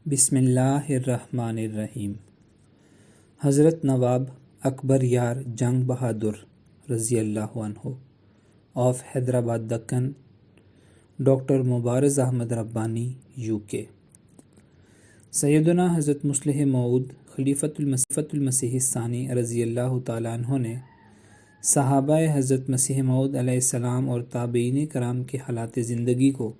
بسم اللہ الرحمن الرحیم۔ حضرت نواب اکبر یار جنگ بہادر رضی اللہ عنہ of Hyderabad Deccan, doctor Mubariz Ahmed Rabbani UK۔ سیدنا حضرت مصلح موعود خلیفۃ المسیح الثانی رضی اللہ تعالیٰ عنہ نے صحابہ حضرت مسیح موعود علیہ السلام اور تابعین کرام کے حالات زندگی کو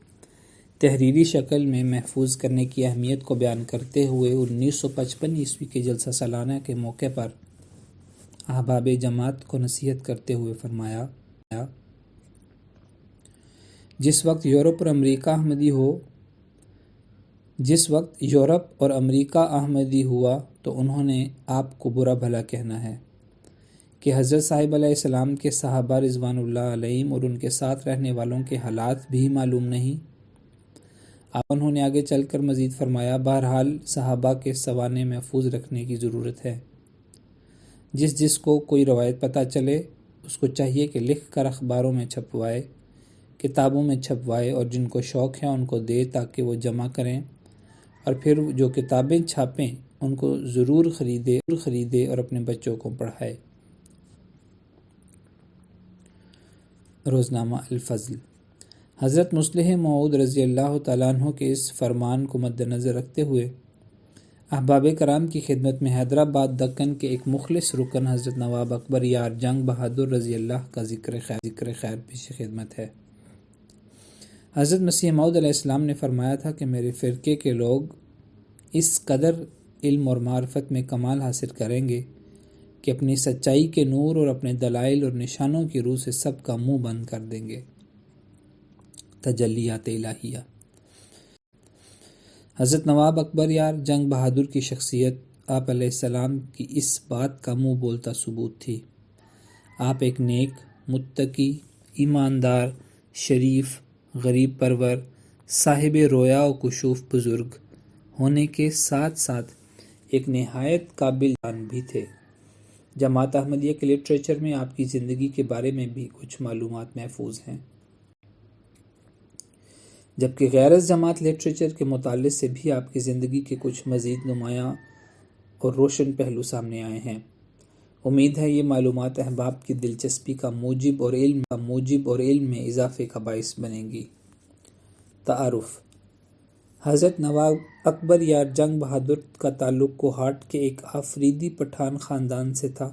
تحریری شکل میں محفوظ کرنے کی اہمیت کو بیان کرتے ہوئے 1955 عیسوی کے جلسہ سالانہ کے موقع پر احباب جماعت کو نصیحت کرتے ہوئے فرمایا، جس وقت یورپ اور امریکہ احمدی ہوا تو انہوں نے آپ کو برا بھلا کہنا ہے کہ حضرت صاحب علیہ السلام کے صحابہ رضوان اللہ علیہم اور ان کے ساتھ رہنے والوں کے حالات بھی معلوم نہیں۔ انہوں نے آگے چل کر مزید فرمایا، بہرحال صحابہ کے سوانح محفوظ رکھنے کی ضرورت ہے۔ جس کو کوئی روایت پتہ چلے اس کو چاہیے کہ لکھ کر اخباروں میں چھپوائے، کتابوں میں چھپوائے، اور جن کو شوق ہے ان کو دے تاکہ وہ جمع کریں، اور پھر جو کتابیں چھاپیں ان کو ضرور خریدے اور اپنے بچوں کو پڑھائے۔ روزنامہ الفضل۔ حضرت مصلح موعود رضی اللہ تعالیٰ عنہ کے اس فرمان کو مد نظر رکھتے ہوئے احباب کرام کی خدمت میں حیدرآباد دکن کے ایک مخلص رکن حضرت نواب اکبر یار جنگ بہادر رضی اللہ کا ذکر خیر پیش خدمت ہے۔ حضرت مسیح موعود علیہ السلام نے فرمایا تھا کہ میرے فرقے کے لوگ اس قدر علم اور معرفت میں کمال حاصل کریں گے کہ اپنی سچائی کے نور اور اپنے دلائل اور نشانوں کی روح سے سب کا منہ بند کر دیں گے۔ تجلیات الہیہ۔ حضرت نواب اکبر یار جنگ بہادر کی شخصیت آپ علیہ السلام کی اس بات کا منہ بولتا ثبوت تھی۔ آپ ایک نیک، متقی، ایماندار، شریف، غریب پرور، صاحب رویا و کشوف بزرگ ہونے کے ساتھ ساتھ ایک نہایت قابل جان بھی تھے۔ جماعت احمدیہ کے لٹریچر میں آپ کی زندگی کے بارے میں بھی کچھ معلومات محفوظ ہیں، جبکہ غیر از جماعت لٹریچر کے مطالعے سے بھی آپ کی زندگی کے کچھ مزید نمایاں اور روشن پہلو سامنے آئے ہیں۔ امید ہے یہ معلومات احباب کی دلچسپی کا موجب اور علم میں اضافے کا باعث بنیں گی۔ تعارف۔ حضرت نواب اکبر یار جنگ بہادر کا تعلق کوہاٹ کے ایک آفریدی پٹھان خاندان سے تھا۔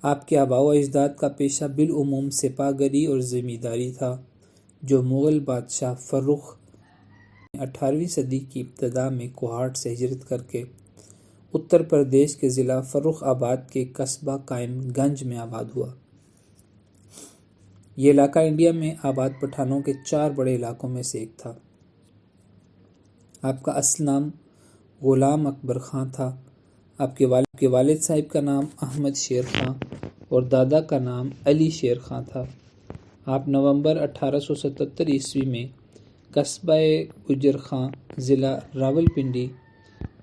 آپ کے آباء و اجداد کا پیشہ بالعموم سپاہ گری اور زمینداری تھا، جو مغل بادشاہ فرخ نے 18ویں صدی کی ابتدا میں کوہاٹ سے ہجرت کر کے اتر پردیش کے ضلع فرخ آباد کے قصبہ قائم گنج میں آباد ہوا۔ یہ علاقہ انڈیا میں آباد پٹھانوں کے 4 بڑے علاقوں میں سے ایک تھا۔ آپ کا اصل نام غلام اکبر خاں تھا۔ آپ کے والد صاحب کا نام احمد شیر خاں اور دادا کا نام علی شیر خاں تھا۔ آپ نومبر 1877 عیسوی میں قصبہ گجر خاں ضلع راولپنڈی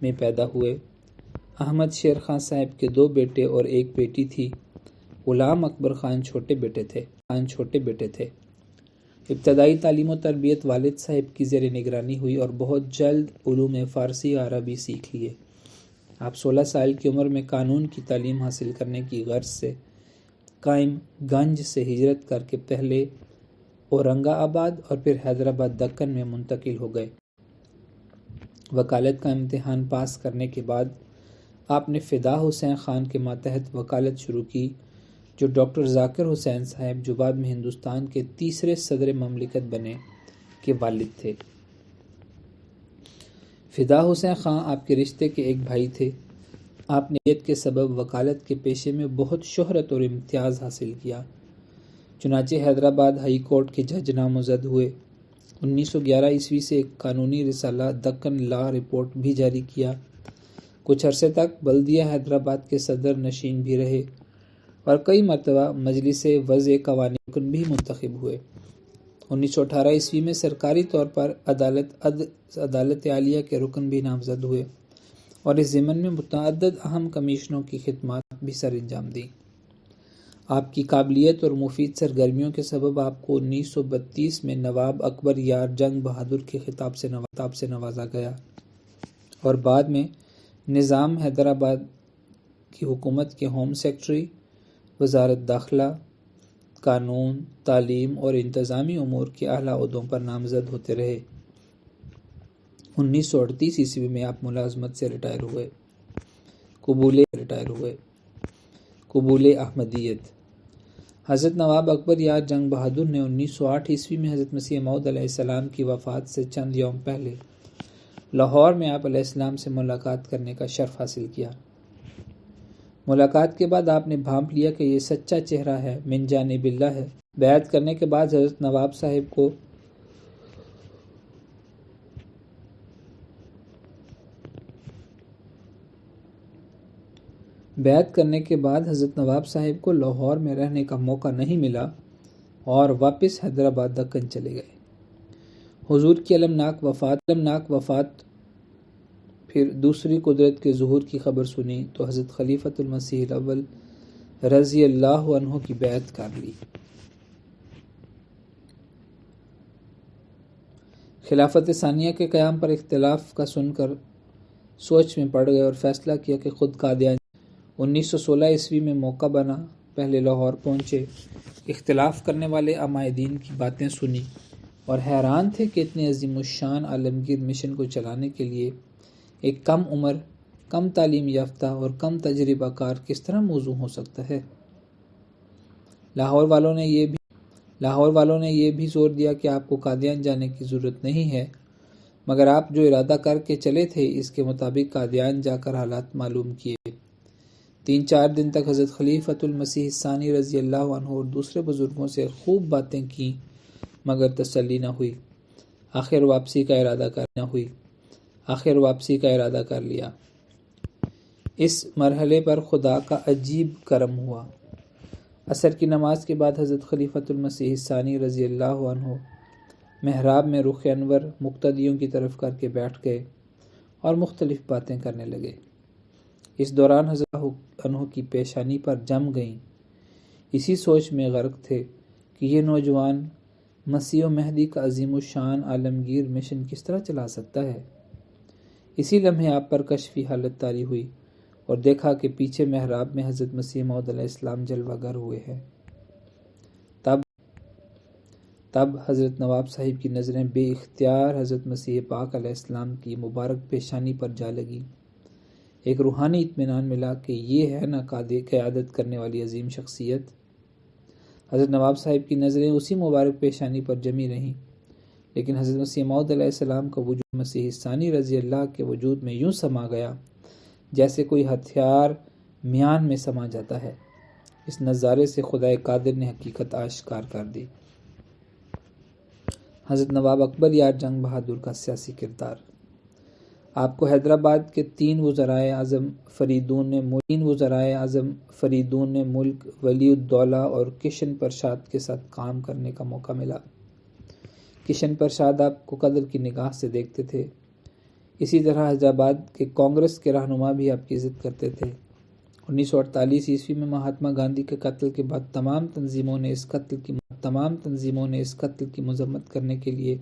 میں پیدا ہوئے۔ احمد شیر خاں صاحب کے 2 بیٹے اور 1 بیٹی تھی۔ غلام اکبر خان چھوٹے بیٹے تھے۔ ابتدائی تعلیم و تربیت والد صاحب کی زیر نگرانی ہوئی اور بہت جلد علوم فارسی عربی سیکھ لیے۔ آپ 16 سال کی عمر میں قانون کی تعلیم حاصل کرنے کی غرض سے قائم گنج سے ہجرت کر کے پہلے اورنگا آباد اور پھر حیدرآباد دکن میں منتقل ہو گئے۔ وکالت کا امتحان پاس کرنے کے بعد آپ نے فدا حسین خان کے ماتحت وکالت شروع کی، جو ڈاکٹر ذاکر حسین صاحب جو بعد میں ہندوستان کے 3 صدر مملکت بنے کے والد تھے۔ فدا حسین خان آپ کے رشتے کے ایک بھائی تھے۔ آپ نے نیت کے سبب وکالت کے پیشے میں بہت شہرت اور امتیاز حاصل کیا، چنانچہ حیدرآباد ہائی کورٹ کے جج نامزد ہوئے۔ 1911 عیسوی سے ایک قانونی رسالہ دکن لا رپورٹ بھی جاری کیا۔ کچھ عرصے تک بلدیہ حیدرآباد کے صدر نشین بھی رہے اور کئی مرتبہ مجلس وضع قوانین رکن بھی منتخب ہوئے۔ 1918 عیسوی میں سرکاری طور پر عدالت عالیہ کے رکن بھی نامزد ہوئے اور اس ضمن میں متعدد اہم کمیشنوں کی خدمات بھی سر انجام دیں۔ آپ کی قابلیت اور مفید سرگرمیوں کے سبب آپ کو 1932 میں نواب اکبر یار جنگ بہادر کے خطاب سے نوازا گیا۔ اور بعد میں نظام حیدرآباد کی حکومت کے ہوم سیکرٹری، وزارت داخلہ، قانون، تعلیم اور انتظامی امور کے اعلیٰ عہدوں پر نامزد ہوتے رہے۔ 1938 میں آپ ملازمت سے ریٹائر ہوئے۔ قبول احمدیت۔ حضرت نواب اکبر یار جنگ بہادر نے 1908 میں حضرت مسیح موعود علیہ السلام کی وفات سے چند یوم پہلے لاہور میں آپ علیہ السلام سے ملاقات کرنے کا شرف حاصل کیا۔ ملاقات کے بعد آپ نے بھانپ لیا کہ یہ سچا چہرہ ہے، من جانب اللہ ہے۔ بیعت کرنے کے بعد حضرت نواب صاحب کو لاہور میں رہنے کا موقع نہیں ملا اور واپس حیدرآباد دکن چلے گئے۔ حضور کی المناک وفات پھر دوسری قدرت کے ظہور کی خبر سنی تو حضرت خلیفۃ المسیح الاول رضی اللہ عنہ کی بیعت کر لی۔ خلافت ثانیہ کے قیام پر اختلاف کا سن کر سوچ میں پڑ گئے اور فیصلہ کیا کہ خود قادیان 1916 میں موقع بنا، پہلے لاہور پہنچے، اختلاف کرنے والے عمائدین کی باتیں سنی اور حیران تھے کہ اتنے عظیم الشان عالمگیر مشن کو چلانے کے لیے ایک کم عمر، کم تعلیم یافتہ اور کم تجربہ کار کس طرح موزوں ہو سکتا ہے۔ لاہور والوں نے یہ بھی زور دیا کہ آپ کو قادیان جانے کی ضرورت نہیں ہے، مگر آپ جو ارادہ کر کے چلے تھے اس کے مطابق قادیان جا کر حالات معلوم کیے۔ 3-4 دن تک حضرت خلیفۃ المسیح الثانی رضی اللہ عنہ اور دوسرے بزرگوں سے خوب باتیں کیں مگر تسلی نہ ہوئی۔ آخر واپسی کا ارادہ کر لیا۔ اس مرحلے پر خدا کا عجیب کرم ہوا۔ عصر کی نماز کے بعد حضرت خلیفۃ المسیح الثانی رضی اللہ عنہ محراب میں رخ انور مقتدیوں کی طرف کر کے بیٹھ گئے اور مختلف باتیں کرنے لگے۔ اس دوران حضرت عنہ کی پیشانی پر جم گئیں، اسی سوچ میں غرق تھے کہ یہ نوجوان مسیح و مہدی کا عظیم الشان عالمگیر مشن کس طرح چلا سکتا ہے۔ اسی لمحے آپ پر کشفی حالت طاری ہوئی اور دیکھا کہ پیچھے محراب میں حضرت مسیح موعود علیہ السلام جلوہ گر ہوئے ہیں۔ تب حضرت نواب صاحب کی نظریں بے اختیار حضرت مسیح پاک علیہ السلام کی مبارک پیشانی پر جا لگی۔ ایک روحانی اطمینان ملا کہ یہ ہے نا قیادت کرنے والی عظیم شخصیت۔ حضرت نواب صاحب کی نظریں اسی مبارک پیشانی پر جمی رہیں، لیکن حضرت مسیح موعود علیہ السلام کا وجود مسیح ثانی رضی اللہ کے وجود میں یوں سما گیا جیسے کوئی ہتھیار میان میں سما جاتا ہے۔ اس نظارے سے خدا قادر نے حقیقت آشکار کر دی۔ حضرت نواب اکبر یار جنگ بہادر کا سیاسی کردار۔ آپ کو حیدرآباد کے 3 وزرائے اعظم فریدون ملک ولی الدولہ اور کشن پرشاد کے ساتھ کام کرنے کا موقع ملا۔ کشن پرشاد آپ کو قدر کی نگاہ سے دیکھتے تھے، اسی طرح حیدرآباد کے کانگریس کے رہنما بھی آپ کی عزت کرتے تھے۔ 1948 میں مہاتما گاندھی کے قتل کے بعد تمام تنظیموں نے اس قتل کی مذمت کرنے کے لیے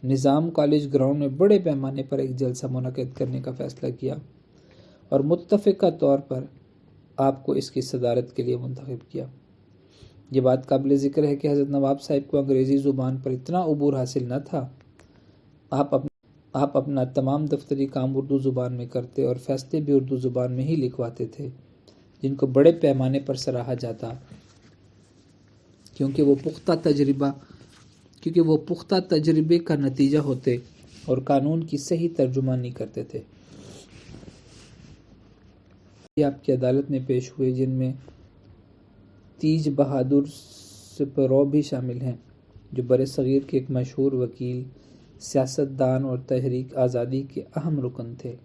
نظام کالج گراؤنڈ میں بڑے پیمانے پر ایک جلسہ منعقد کرنے کا فیصلہ کیا اور متفقہ طور پر آپ کو اس کی صدارت کے لیے منتخب کیا۔ یہ بات قابل ذکر ہے کہ حضرت نواب صاحب کو انگریزی زبان پر اتنا عبور حاصل نہ تھا۔ آپ اپنا تمام دفتری کام اردو زبان میں کرتے اور فیصلے بھی اردو زبان میں ہی لکھواتے تھے، جن کو بڑے پیمانے پر سراہا جاتا کیونکہ وہ پختہ تجربے کا نتیجہ ہوتے اور قانون کی صحیح ترجمانی کرتے تھے۔ آپ کی عدالت میں پیش ہوئے، جن میں تیج بہادر سپرو بھی شامل ہیں، جو برصغیر کے ایک مشہور وکیل، سیاستدان اور تحریک آزادی کے اہم رکن تھے۔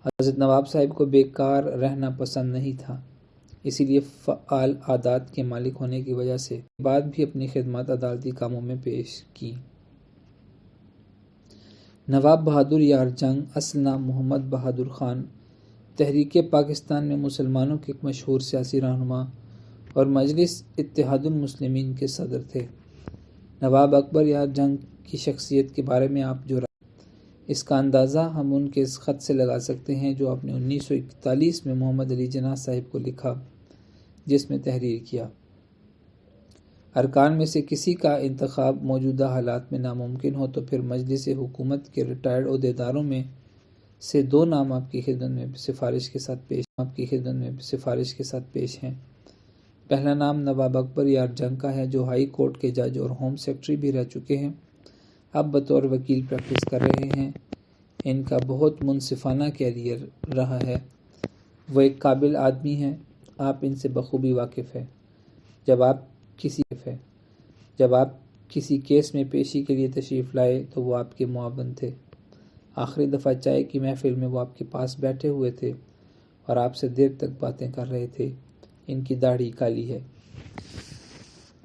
حضرت نواب صاحب کو بیکار رہنا پسند نہیں تھا، اسی لیے فعال عادات کے مالک ہونے کی وجہ سے بعد بھی اپنی خدمات عدالتی کاموں میں پیش کی۔ نواب بہادر یار جنگ، اصل نام محمد بہادر خان، تحریک پاکستان میں مسلمانوں کے ایک مشہور سیاسی رہنما اور مجلس اتحاد المسلمین کے صدر تھے۔ نواب اکبر یار جنگ کی شخصیت کے بارے میں آپ جو اس کا اندازہ ہم ان کے اس خط سے لگا سکتے ہیں جو آپ نے 1941 میں محمد علی جناح صاحب کو لکھا، جس میں تحریر کیا: ارکان میں سے کسی کا انتخاب موجودہ حالات میں ناممکن ہو تو پھر مجلس حکومت کے ریٹائرڈ عہدیداروں میں سے 2 نام آپ کی خدمت میں سفارش کے ساتھ پیش ہیں۔ پہلا نام نواب اکبر یار جنگ کا ہے، جو ہائی کورٹ کے جج اور ہوم سیکرٹری بھی رہ چکے ہیں، اب بطور وکیل پریکٹس کر رہے ہیں۔ ان کا بہت منصفانہ کیریئر رہا ہے، وہ ایک قابل آدمی ہیں، آپ ان سے بخوبی واقف ہیں۔ جب آپ کسی کیس میں پیشی کے لیے تشریف لائے تو وہ آپ کے معاون تھے۔ آخری دفعہ چائے کی محفل میں وہ آپ کے پاس بیٹھے ہوئے تھے اور آپ سے دیر تک باتیں کر رہے تھے۔ ان کی داڑھی کالی ہے۔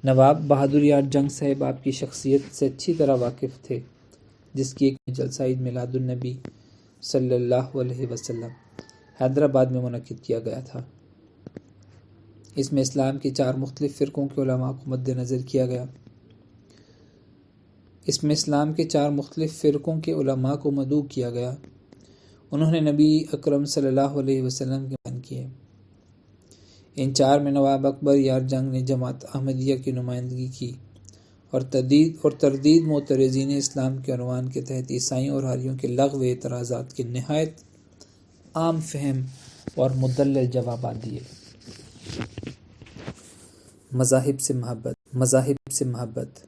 نواب بہادر یار جنگ صاحب آپ کی شخصیت سے اچھی طرح واقف تھے، جس کی ایک جلسہ عید میلاد النبی صلی اللہ علیہ وسلم حیدرآباد میں منعقد کیا گیا تھا۔ اس میں اسلام کے 4 مختلف فرقوں کے علماء کو مد نظر کیا گیا۔ مدعو کیا گیا۔ انہوں نے نبی اکرم صلی اللہ علیہ وسلم کے بیان کیے۔ ان 4 میں نواب اکبر یار جنگ نے جماعت احمدیہ کی نمائندگی کی اور تردید معترضین اسلام کے عنوان کے تحت عیسائیوں اور حاریوں کے لغو اعتراضات کے نہایت عام فہم اور مدلل جوابات دیے۔ مذاہب سے محبت۔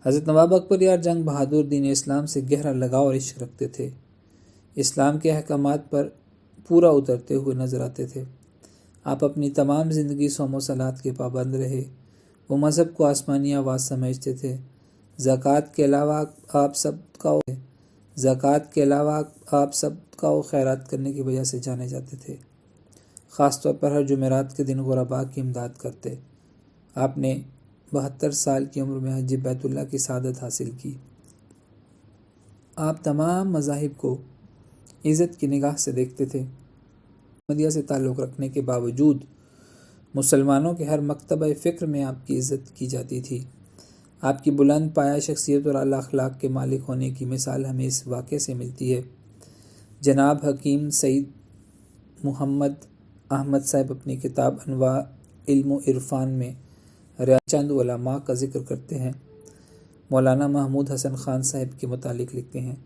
حضرت نواب اکبر یار جنگ بہادر دین اسلام سے گہرا لگاؤ اور عشق رکھتے تھے۔ اسلام کے احکامات پر پورا اترتے ہوئے نظر آتے تھے۔ آپ اپنی تمام زندگی صوم و صلات کے پابند رہے۔ وہ مذہب کو آسمانی آواز سمجھتے تھے۔ زکوٰۃ کے علاوہ آپ صدقہ و خیرات کرنے کی وجہ سے جانے جاتے تھے۔ خاص طور پر ہر جمعرات کے دن غرباء کی امداد کرتے۔ آپ نے 72 سال کی عمر میں حج بیت اللہ کی سعادت حاصل کی۔ آپ تمام مذاہب کو عزت کی نگاہ سے دیکھتے تھے۔ احمدیہ سے تعلق رکھنے کے باوجود مسلمانوں کے ہر مکتبہ فکر میں آپ کی عزت کی جاتی تھی۔ آپ کی بلند پایہ شخصیت اور اعلیٰ اخلاق کے مالک ہونے کی مثال ہمیں اس واقعے سے ملتی ہے۔ جناب حکیم سعید محمد احمد صاحب اپنی کتاب انواع علم و عرفان میں چند علماء کا ذکر کرتے ہیں۔ مولانا محمود حسن خان صاحب کے متعلق لکھتے ہیں: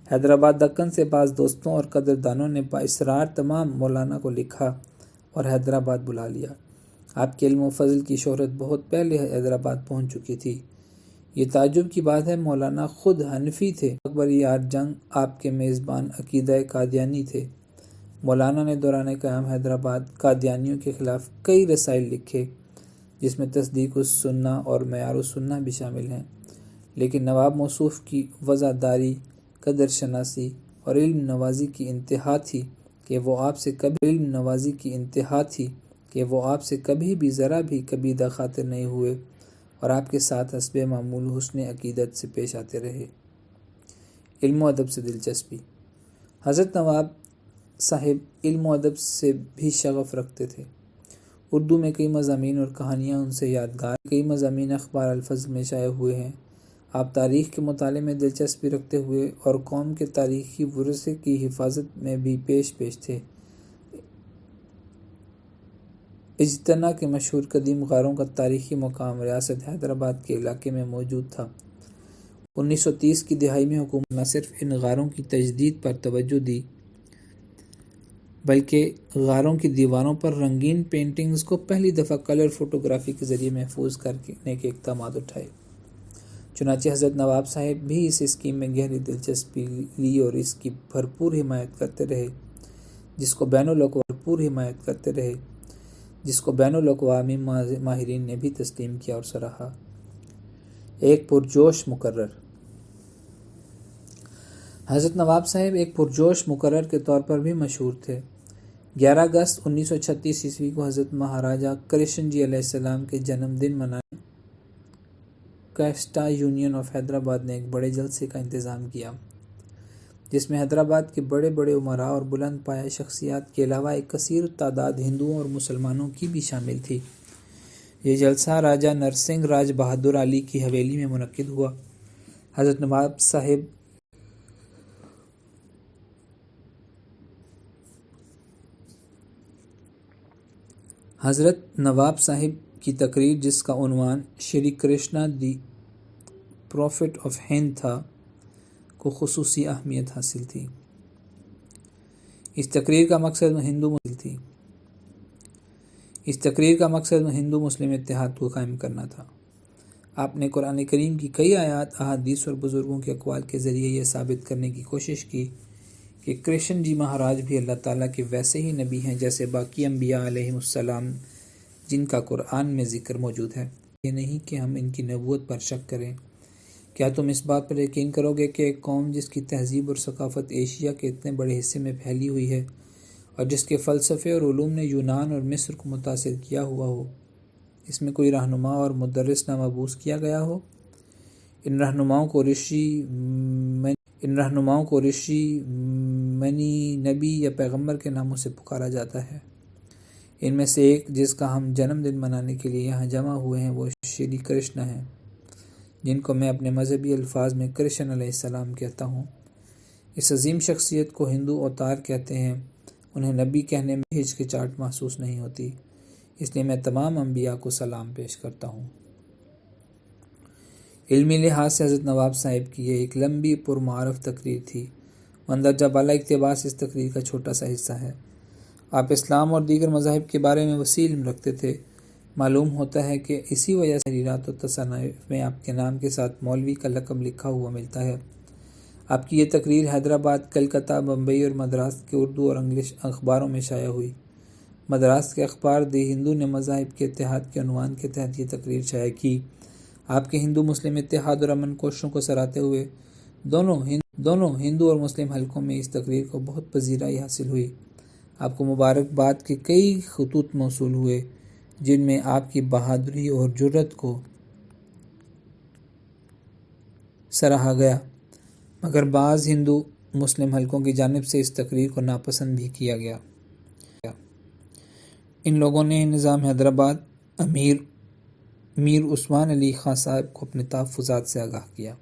حیدرآباد دکن سے بعض دوستوں اور قدردانوں نے باصرار تمام مولانا کو لکھا اور حیدرآباد بلا لیا۔ آپ کے علم و فضل کی شہرت بہت پہلے حیدرآباد پہنچ چکی تھی۔ یہ تعجب کی بات ہے، مولانا خود حنفی تھے۔ اکبر یار جنگ آپ کے میزبان عقیدہ قادیانی تھے۔ مولانا نے دوران قیام حیدرآباد قادیانیوں کے خلاف کئی رسائل لکھے، جس میں تصدیق السنہ اور معیار السنہ بھی شامل ہیں، لیکن نواب موصوف کی وفاداری، قدر شناسی اور علم نوازی کی انتہا تھی کہ وہ آپ سے کبھی بھی ذرا بھی کبیدہ خاطر نہیں ہوئے اور آپ کے ساتھ حسب معمول حسن عقیدت سے پیش آتے رہے۔ علم و ادب سے دلچسپی۔ حضرت نواب صاحب علم و ادب سے بھی شغف رکھتے تھے۔ اردو میں کئی مضامین اور کہانیاں ان سے یادگار، کئی مضامین اخبار الفاظ میں شائع ہوئے ہیں۔ آپ تاریخ کے مطالعے میں دلچسپی رکھتے ہوئے اور قوم کے تاریخی ورثے کی حفاظت میں بھی پیش تھے۔ اجتناء کے مشہور قدیم غاروں کا تاریخی مقام ریاست حیدرآباد کے علاقے میں موجود تھا۔ 1930 کی دہائی میں حکومت نہ صرف ان غاروں کی تجدید پر توجہ دی بلکہ غاروں کی دیواروں پر رنگین پینٹنگز کو پہلی دفعہ کلر فوٹوگرافی کے ذریعے محفوظ کرنے کے اقدامات اٹھائے۔ چنانچہ حضرت نواب صاحب بھی اس اسکیم میں گہری دلچسپی لی اور اس کی بھرپور حمایت کرتے رہے، جس کو بین الاقوامی ماہرین نے بھی تسلیم کیا اور سراہا۔ ایک پرجوش مقرر۔ حضرت نواب صاحب ایک پرجوش مقرر کے طور پر بھی مشہور تھے۔ 11 اگست 1936 عیسوی کو حضرت مہاراجہ کرشن جی علیہ السلام کے جنم دن منانے کیسٹا یونین آف حیدرآباد نے ایک بڑے جلسے کا انتظام کیا، جس میں حیدرآباد کے بڑے بڑے امراء اور بلند پایہ شخصیات کے علاوہ ایک کثیر تعداد ہندوؤں اور مسلمانوں کی بھی شامل تھی۔ یہ جلسہ راجہ نرسنگھ راج بہادر علی کی حویلی میں منعقد ہوا۔ حضرت نواب صاحب حضرت نواب صاحب کی تقریر جس کا عنوان شری کرشنا دی پروفٹ آف ہند تھا کو خصوصی اہمیت حاصل تھی۔ اس تقریر کا مقصد ہندو مسلم اتحاد کو قائم کرنا تھا۔ آپ نے قرآن کریم کی کئی آیات، احادیث اور بزرگوں کے اقوال کے ذریعے یہ ثابت کرنے کی کوشش کی کہ کرشن جی مہاراج بھی اللہ تعالیٰ کے ویسے ہی نبی ہیں جیسے باقی انبیاء علیہ السلام جن کا قرآن میں ذکر موجود ہے۔ یہ نہیں کہ ہم ان کی نبوت پر شک کریں۔ کیا تم اس بات پر یقین کرو گے کہ ایک قوم جس کی تہذیب اور ثقافت ایشیا کے اتنے بڑے حصے میں پھیلی ہوئی ہے اور جس کے فلسفے اور علوم نے یونان اور مصر کو متاثر کیا ہوا ہو، اس میں کوئی رہنما اور مدرس نہ مبعوث کیا گیا ہو؟ ان رہنماؤں کو رشی منی، نبی یا پیغمبر کے ناموں سے پکارا جاتا ہے۔ ان میں سے ایک جس کا ہم جنم دن منانے کے لیے یہاں جمع ہوئے ہیں وہ شری کرشنا ہیں، جن کو میں اپنے مذہبی الفاظ میں کرشن علیہ السلام کہتا ہوں۔ اس عظیم شخصیت کو ہندو اوتار کہتے ہیں۔ انہیں نبی کہنے میں ہچکچاہٹ محسوس نہیں ہوتی، اس لیے میں تمام انبیاء کو سلام پیش کرتا ہوں۔ علمی لحاظ سے حضرت نواب صاحب کی یہ ایک لمبی پرمعارف تقریر تھی۔ مندرجہ بالا اقتباس اس تقریر کا چھوٹا سا حصہ ہے۔ آپ اسلام اور دیگر مذاہب کے بارے میں وسیع علم رکھتے تھے۔ معلوم ہوتا ہے کہ اسی وجہ سے تحریرات و تصانیف میں آپ کے نام کے ساتھ مولوی کا لقب لکھا ہوا ملتا ہے۔ آپ کی یہ تقریر حیدرآباد، کلکتہ، بمبئی اور مدراس کے اردو اور انگلش اخباروں میں شائع ہوئی۔ مدراس کے اخبار دی ہندو نے مذاہب کے اتحاد کے عنوان کے تحت یہ تقریر شائع کی۔ آپ کے ہندو مسلم اتحاد اور امن کوششوں کو سراہتے ہوئے دونوں ہندو اور مسلم حلقوں میں اس تقریر کو بہت پذیرائی حاصل ہوئی۔ آپ کو مبارکباد کے کئی خطوط موصول ہوئے جن میں آپ کی بہادری اور جرأت کو سراہا گیا، مگر بعض ہندو مسلم حلقوں کی جانب سے اس تقریر کو ناپسند بھی کیا گیا۔ ان لوگوں نے نظام حیدرآباد میر عثمان علی خاں صاحب کو اپنے تحفظات سے آگاہ کیا،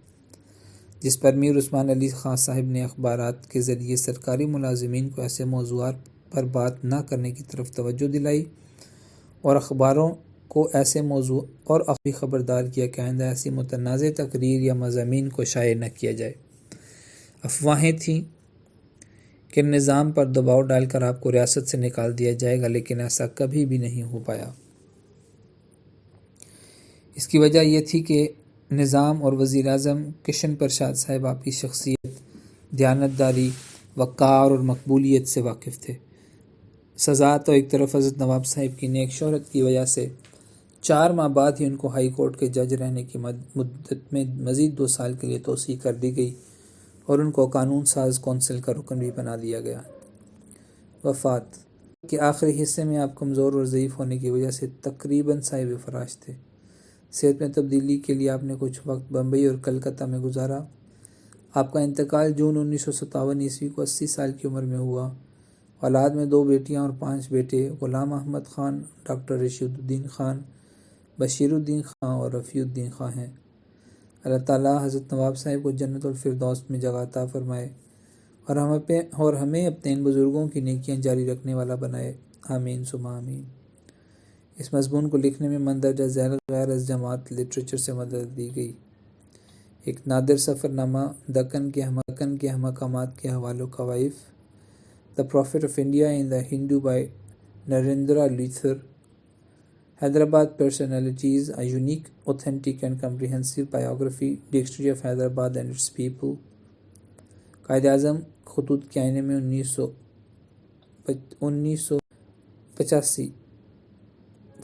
جس پر میر عثمان علی خاں صاحب نے اخبارات کے ذریعے سرکاری ملازمین کو ایسے موضوعات پر بات نہ کرنے کی طرف توجہ دلائی اور اخباروں کو ایسے موضوع اور خبردار کیا کہ آئندہ ایسی متنازع تقریر یا مضامین کو شائع نہ کیا جائے۔ افواہیں تھیں کہ نظام پر دباؤ ڈال کر آپ کو ریاست سے نکال دیا جائے گا، لیکن ایسا کبھی بھی نہیں ہو پایا۔ اس کی وجہ یہ تھی کہ نظام اور وزیر اعظم کرشن پرساد صاحب آپ کی شخصیت، دیانتداری، وقار اور مقبولیت سے واقف تھے۔ سزا تو ایک طرف حضرت نواب صاحب کی نیک شہرت کی وجہ سے 4 ماہ بعد ہی ان کو ہائی کورٹ کے جج رہنے کی مدت میں مزید 2 سال کے لیے توسیع کر دی گئی اور ان کو قانون ساز کونسل کا رکن بھی بنا دیا گیا۔ وفات کے آخری حصے میں آپ کمزور اور ضعیف ہونے کی وجہ سے تقریباً صاحب فراش تھے۔ صحت میں تبدیلی کے لیے آپ نے کچھ وقت بمبئی اور کلکتہ میں گزارا۔ آپ کا انتقال جون 1957 عیسوی کو 80 سال کی عمر میں ہوا۔ اولاد میں 2 بیٹیاں اور 5 بیٹے غلام احمد خان، ڈاکٹر رشید الدین خان، بشیر الدین خان اور رفیع الدین خان ہیں۔ اللہ تعالیٰ حضرت نواب صاحب کو جنت الفردوس میں جگہ عطا فرمائے اور ہمیں اپنے ان بزرگوں کی نیکیاں جاری رکھنے والا بنائے، آمین ثم آمین۔ اس مضمون کو لکھنے میں مندرجہ ذیل غیر از جماعت لٹریچر سے مدد دی گئی۔ ایک نادر سفر نامہ دکن کے مقامات کے حوالوں کا wife, The Prophet of India in the Hindu by Narendra Luthar, Hyderabad Personalities, a unique, authentic and comprehensive biography, Dictionary of Hyderabad and its people۔ Quaid Azam خطوط کے آئینے میں 1985،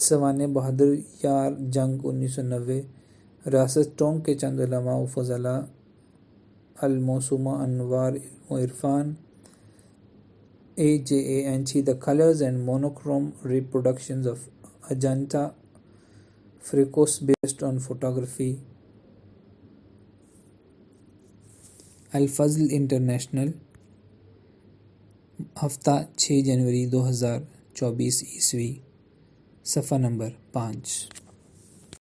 سوانح بہادر یار جنگ 1990، ریاست ٹونک کے چند علماء و فضلاء، الموسومہ انوار علم و Irfan, AJANT، The Colors and Monochrome Reproductions of Ajanta Fricoes based on photography، al Fazl international, ہفتہ 6 جنوری 2024 عیسوی، صفحہ نمبر 5۔